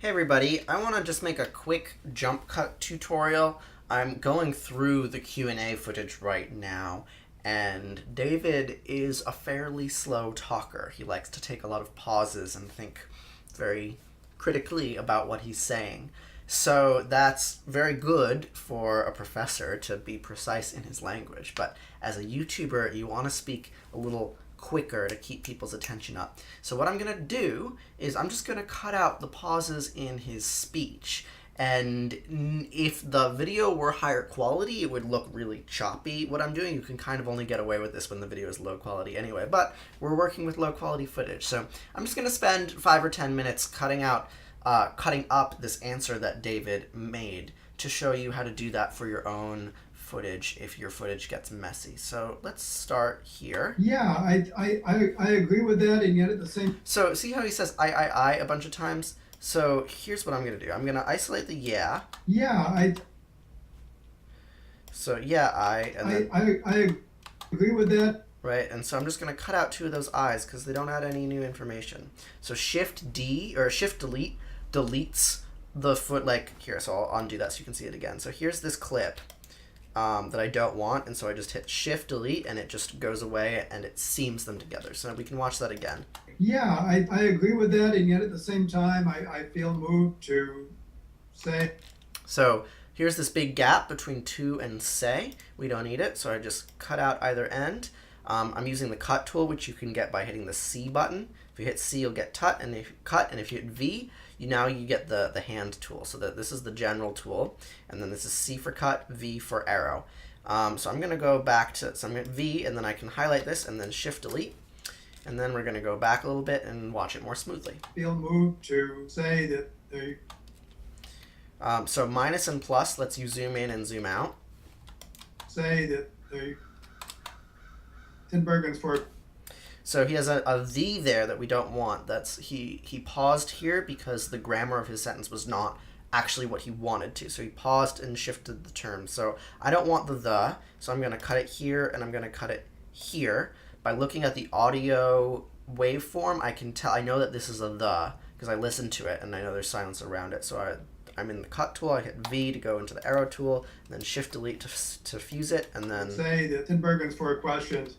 Hey everybody, I want to just make a quick jump cut tutorial. I'm going through the Q&A footage right now, and David is a fairly slow talker. He likes to take a lot of pauses and think very critically about what he's saying. So that's very good for a professor to be precise in his language, but as a YouTuber, you want to speak a little quicker to keep people's attention up. So what I'm going to do is I'm just going to cut out the pauses in his speech. And if the video were higher quality, it would look really choppy. What I'm doing, you can kind of only get away with this when the video is low quality anyway, but we're working with low quality footage. So I'm just going to spend 5 or 10 minutes cutting up this answer that David made to show you how to do that for your own footage if your footage gets messy. So let's start here. Yeah, I agree with that, and yet at the same. So see how he says I a bunch of times? So here's what I'm going to do. I'm going to isolate the yeah. Yeah, So yeah, and then, I agree with that. right? And so I'm just going to cut out 2 of those I's because they don't add any new information. So Shift D or Shift Delete deletes the foot like here. So I'll undo that so you can see it again. So here's this clip that I don't want, and so I just hit Shift Delete and it just goes away and it seams them together. So we can watch that again. Yeah, I agree with that, and yet at the same time, I feel moved to say. So here's this big gap between to and say. We don't need it, so I just cut out either end. I'm using the cut tool, which you can get by hitting the C button. If you hit C, you'll get cut, and if you hit V, you get the hand tool. So that this is the general tool, and then this is C for cut, V for arrow. So I'm going to go back to, so I'm going to V, and then I can highlight this, and then Shift Delete, and then we're going to go back a little bit and watch it more smoothly. Feel moved to say that they. So minus and plus lets you zoom in and zoom out. Say that the Tinbergen's for. So he has a the there that we don't want. That's he paused here because the grammar of his sentence was not actually what he wanted to. So he paused and shifted the term. So I don't want the, so I'm going to cut it here and I'm going to cut it here. By looking at the audio waveform, I know that this is a the because I listened to it and I know there's silence around it. So I'm in the cut tool, I hit V to go into the arrow tool, and then Shift Delete to fuse it, and then say that Tinbergen's for questions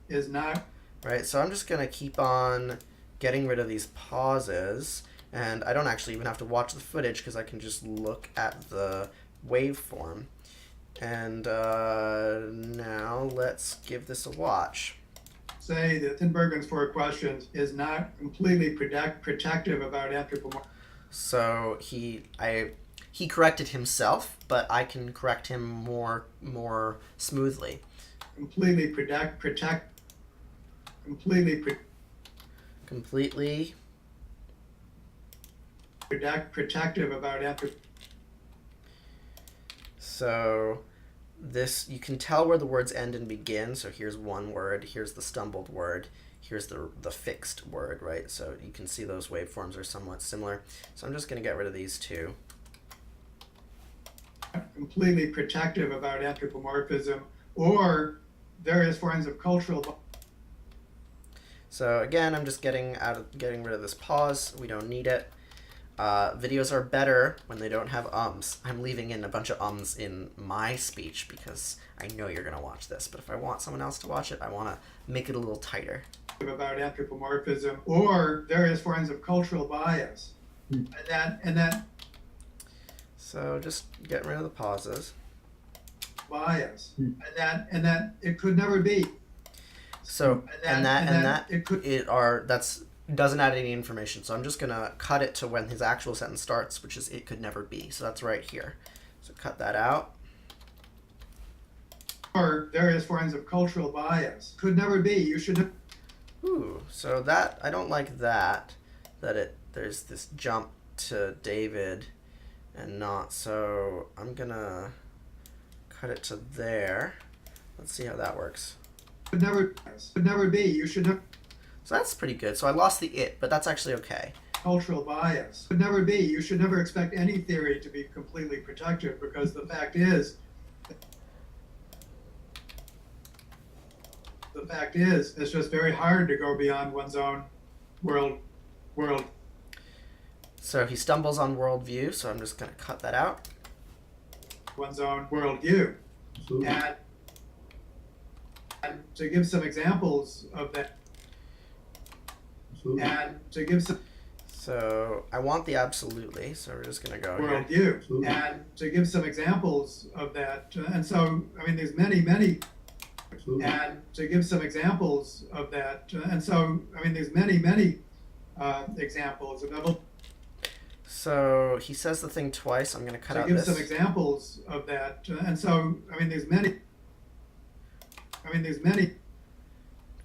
is not. Right, so I'm just going to keep on getting rid of these pauses, and I don't actually even have to watch the footage because I can just look at the waveform. And now let's give this a watch. Say that Tinbergen's for questions is not completely protective about anthropomorphism. So he corrected himself, but I can correct him more smoothly. Completely protective about anthropomorphism. So this, you can tell where the words end and begin. So here's one word, here's the stumbled word, here's the fixed word, right? So you can see those waveforms are somewhat similar. So I'm just going to get rid of these 2. Completely protective about anthropomorphism or various forms of cultural. So again, I'm just getting rid of this pause. We don't need it. Videos are better when they don't have ums. I'm leaving in a bunch of ums in my speech because I know you're going to watch this. But if I want someone else to watch it, I want to make it a little tighter. About anthropomorphism or various forms of cultural bias. And that. So just get rid of the pauses. Bias. And that it could never be. So doesn't add any information. So I'm just gonna cut it to when his actual sentence starts, which is it could never be. So that's right here. So cut that out. Or various forms of cultural bias could never be. You should. Ooh, so that I don't like that. There's this jump to David, and not. So I'm gonna cut it to there. Let's see how that works. Could never be. You should have. So that's pretty good. So I lost the it, but that's actually okay. Cultural bias could never be. You should never expect any theory to be completely protective because the fact is it's just very hard to go beyond one's own world. So he stumbles on worldview, so I'm just going to cut that out. One's own worldview. And to give some examples of that, and to give some So I want the absolutely, so we're just going to go worldview, here. and to give some examples of that, and so I mean, there's many, and to give some examples of that, and so I mean, there's many examples of. So he says the thing twice. I'm going to cut out this. To give some examples of that, and so I mean, there's many.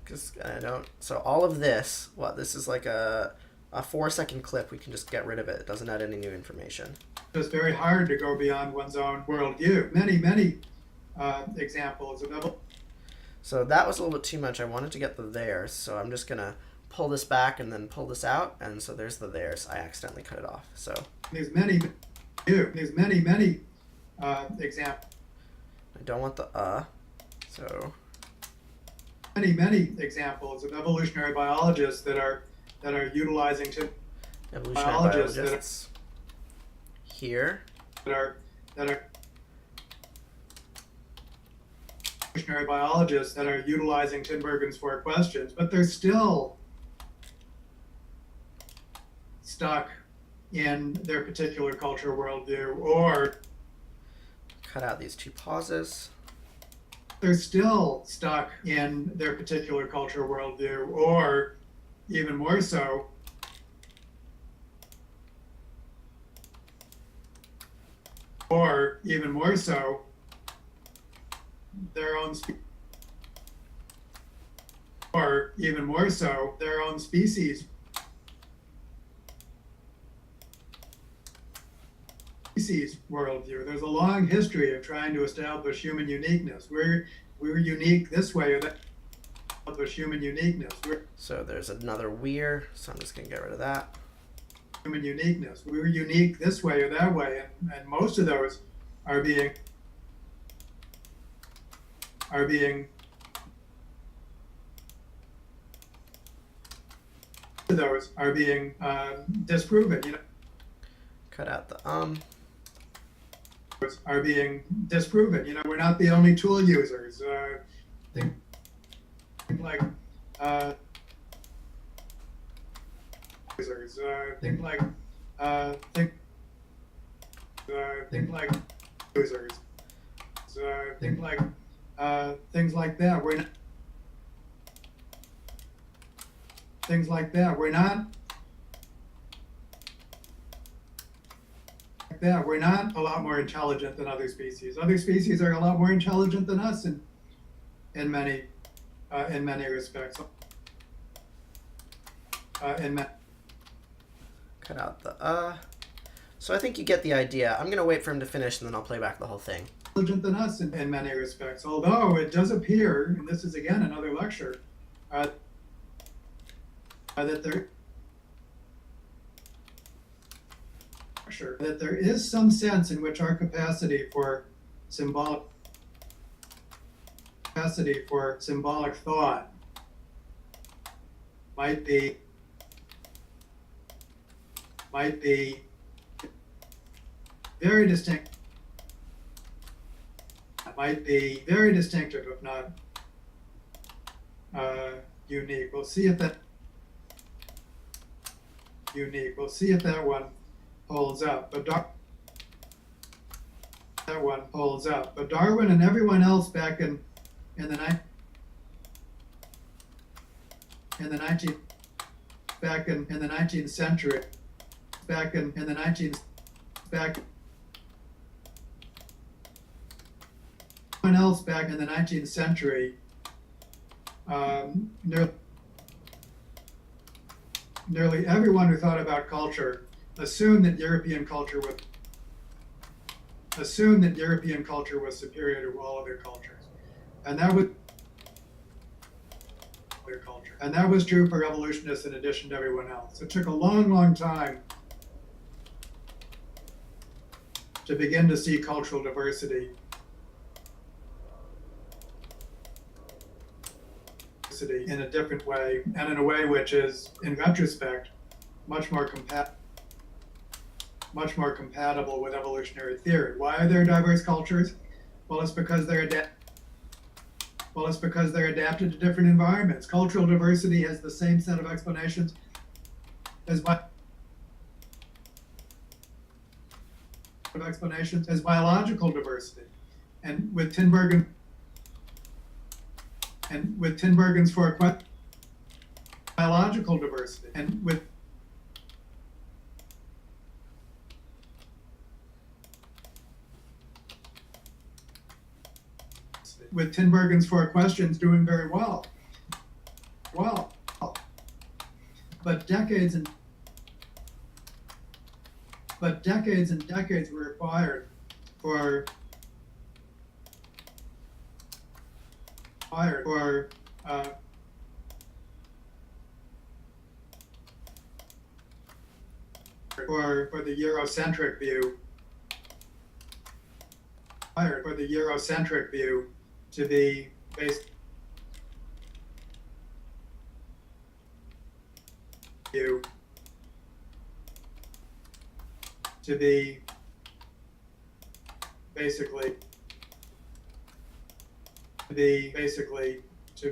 Because I don't. So all of this, this is like a 4-second clip. We can just get rid of it. It doesn't add any new information. It's very hard to go beyond one's own worldview. Many examples of. So that was a little bit too much. I wanted to get the theirs, so I'm just gonna pull this back and then pull this out, and so there's the theirs. I accidentally cut it off. So there's many examples. I don't want the so many examples of evolutionary biologists that are utilizing evolutionary biologists here that are evolutionary biologists that are utilizing Tinbergen's 4 questions, but they're still stuck in their particular cultural worldview, or cut out these 2 pauses. They're still stuck in their particular cultural worldview, or even more so, their own species worldview. There's a long history of trying to establish human uniqueness. We're unique this way or that. Establish human uniqueness. So there's another we're, so I'm just gonna get rid of that. Human uniqueness. We're unique this way or that way, and most of those are being disproven. You know. Cut out the Are being disproven. You know, we're not the only tool users. Think like users. Think like users. Think like things like that. We're not things like that. We're not. Yeah, we're not a lot more intelligent than other species. Other species are a lot more intelligent than us in many respects. Cut out the So I think you get the idea. I'm gonna wait for him to finish, and then I'll play back the whole thing. Intelligent than us in many respects. Although it does appear, and this is again another lecture, that there is some sense in which our capacity for symbolic thought might be very distinct. Might be very distinctive, if not unique. We'll see if that one holds up. But Darwin and everyone else back in the 19th century, everyone else back in the 19th century, nearly everyone who thought about culture assumed that European culture was superior to all other cultures, and that was true for evolutionists in addition to everyone else. It took a long time to begin to see cultural diversity in a different way, and in a way which is, in retrospect, much more compatible much more compatible with evolutionary theory. Why are there diverse cultures? Well, it's because they're adapted to different environments. Cultural diversity has the same set of explanations as biological diversity. And with Tinbergen's four questions, biological diversity, and with Tinbergen's four questions doing very well. But decades and decades were required for the Eurocentric view to be based to be basically to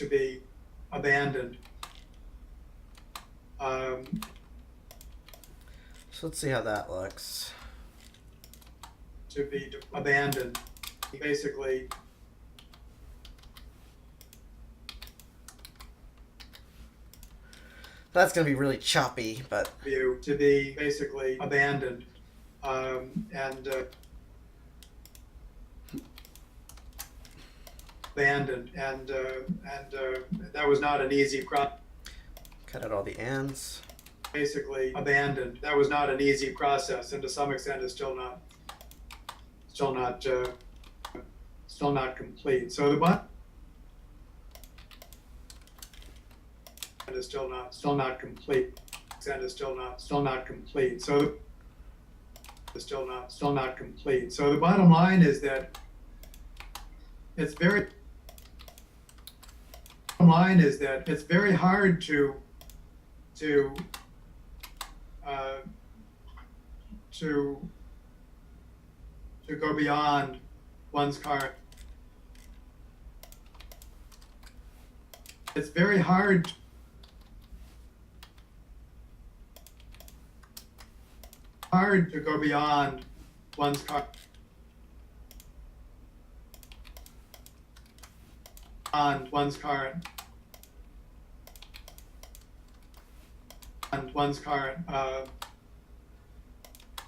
be abandoned. So let's see how that looks. To be abandoned, basically. That's going to be really choppy, but... View to be basically abandoned. And that was not an easy process. Cut out all the ands. Basically abandoned. That was not an easy process, and to some extent is still not complete. So the bottom is still not complete. And is still not complete. So is still not complete. So the bottom line is that it's very hard to go beyond one's current. It's very hard to go beyond one's current. And one's current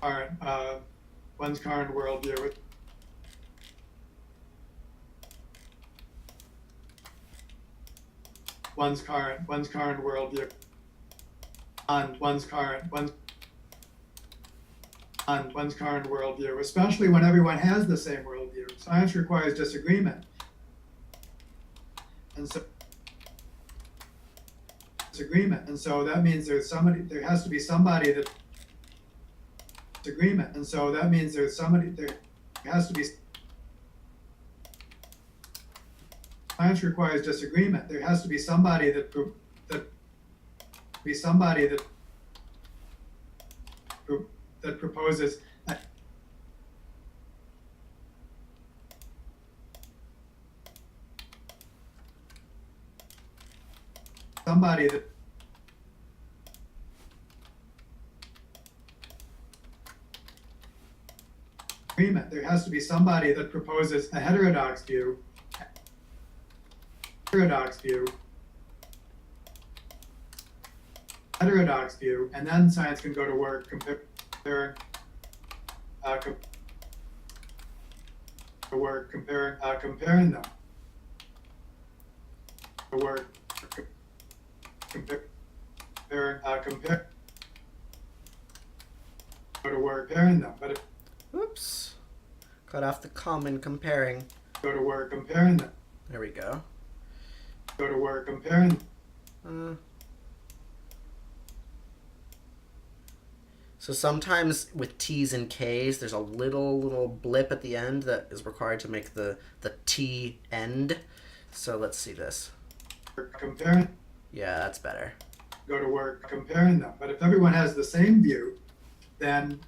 worldview. One's current worldview. And one's current worldview, especially when everyone has the same worldview. Science requires disagreement. And so that means there has to be somebody that disagreement. And so that means there has to be science requires disagreement. There has to be somebody that proposes somebody that agreement. There has to be somebody that proposes a heterodox view. Heterodox view, and then science can go to work comparing them. Comparing them. But Oops. Cut off the common comparing. Go to work comparing them. There we go. Go to work comparing. So sometimes with T's and K's, there's a little blip at the end that is required to make the T end. So let's see this. Comparing. Yeah, that's better. go to work comparing them. But if everyone has the same view, then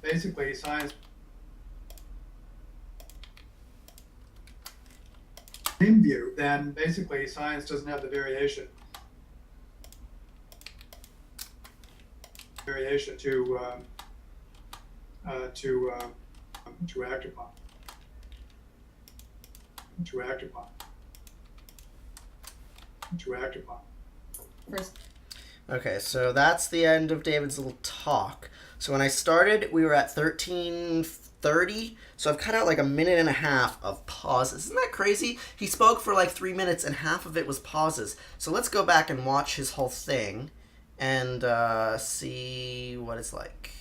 basically science doesn't have the variation to act upon. First, Okay, so that's the end of David's little talk. So when I started, we were at 13:30. So I've cut out like a minute and a half of pauses. Isn't that crazy? He spoke for like 3 minutes and half of it was pauses. So let's go back and watch his whole thing and see what it's like.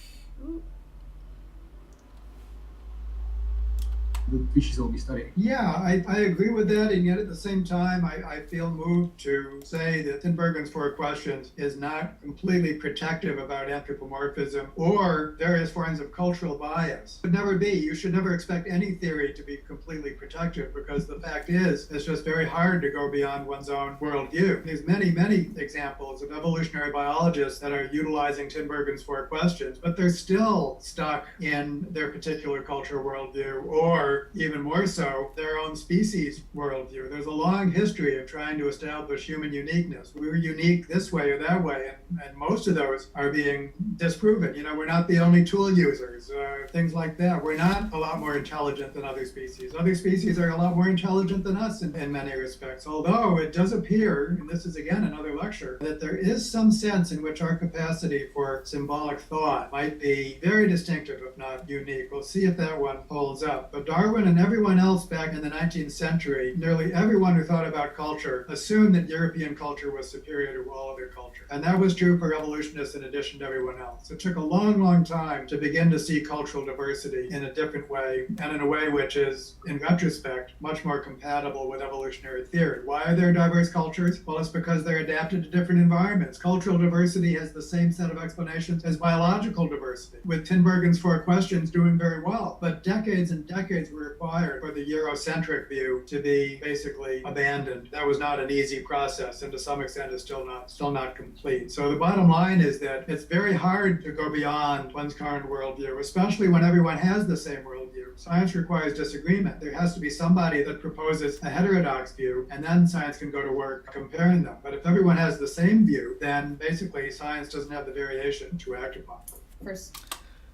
The species will be studying. Yeah, I agree with that, and yet at the same time, I feel moved to say that Tinbergen's four questions is not completely protective about anthropomorphism or various forms of cultural bias. It should never be. You should never expect any theory to be completely protective, because the fact is, it's just very hard to go beyond one's own worldview. There's many, many examples of evolutionary biologists that are utilizing Tinbergen's four questions, but they're still stuck in their particular cultural worldview, or even more so, their own species worldview. There's a long history of trying to establish human uniqueness. We were unique this way or that way, and most of those are being disproven. You know, we're not the only tool users, things like that. We're not a lot more intelligent than other species. Other species are a lot more intelligent than us in many respects, although it does appear, and this is again another lecture, that there is some sense in which our capacity for symbolic thought might be very distinctive, if not unique. We'll see if that one holds up. But Darwin and everyone else back in the 19th century, nearly everyone who thought about culture assumed that European culture was superior to all other culture. And that was true for evolutionists in addition to everyone else. It took a long, long time to begin to see cultural diversity in a different way, and in a way which is, in retrospect, much more compatible with evolutionary theory. Why are there diverse cultures? Well, it's because they're adapted to different environments. Cultural diversity has the same set of explanations as biological diversity, with Tinbergen's four questions doing very well. But decades and decades were required for the Eurocentric view to be basically abandoned. That was not an easy process, and to some extent is still not complete. So the bottom line is that it's very hard to go beyond one's current worldview, especially when everyone has the same worldview. Science requires disagreement. There has to be somebody that proposes a heterodox view, and then science can go to work comparing them. But if everyone has the same view, then basically science doesn't have the variation to act upon. first.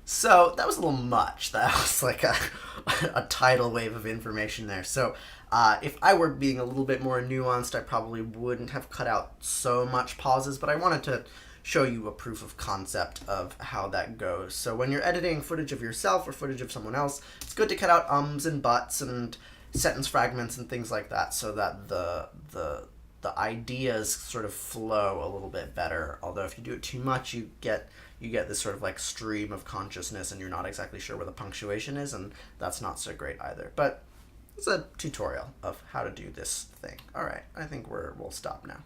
So that was a little much. That was like a tidal wave of information there. So if I were being a little bit more nuanced, I probably wouldn't have cut out so much pauses, but I wanted to show you a proof of concept of how that goes. So when you're editing footage of yourself or footage of someone else, it's good to cut out ums and buts and sentence fragments and things like that, so that the ideas sort of flow a little bit better. Although if you do it too much, you get this sort of like stream of consciousness and you're not exactly sure where the punctuation is, and that's not so great either. But it's a tutorial of how to do this thing. All right, I think we'll stop now.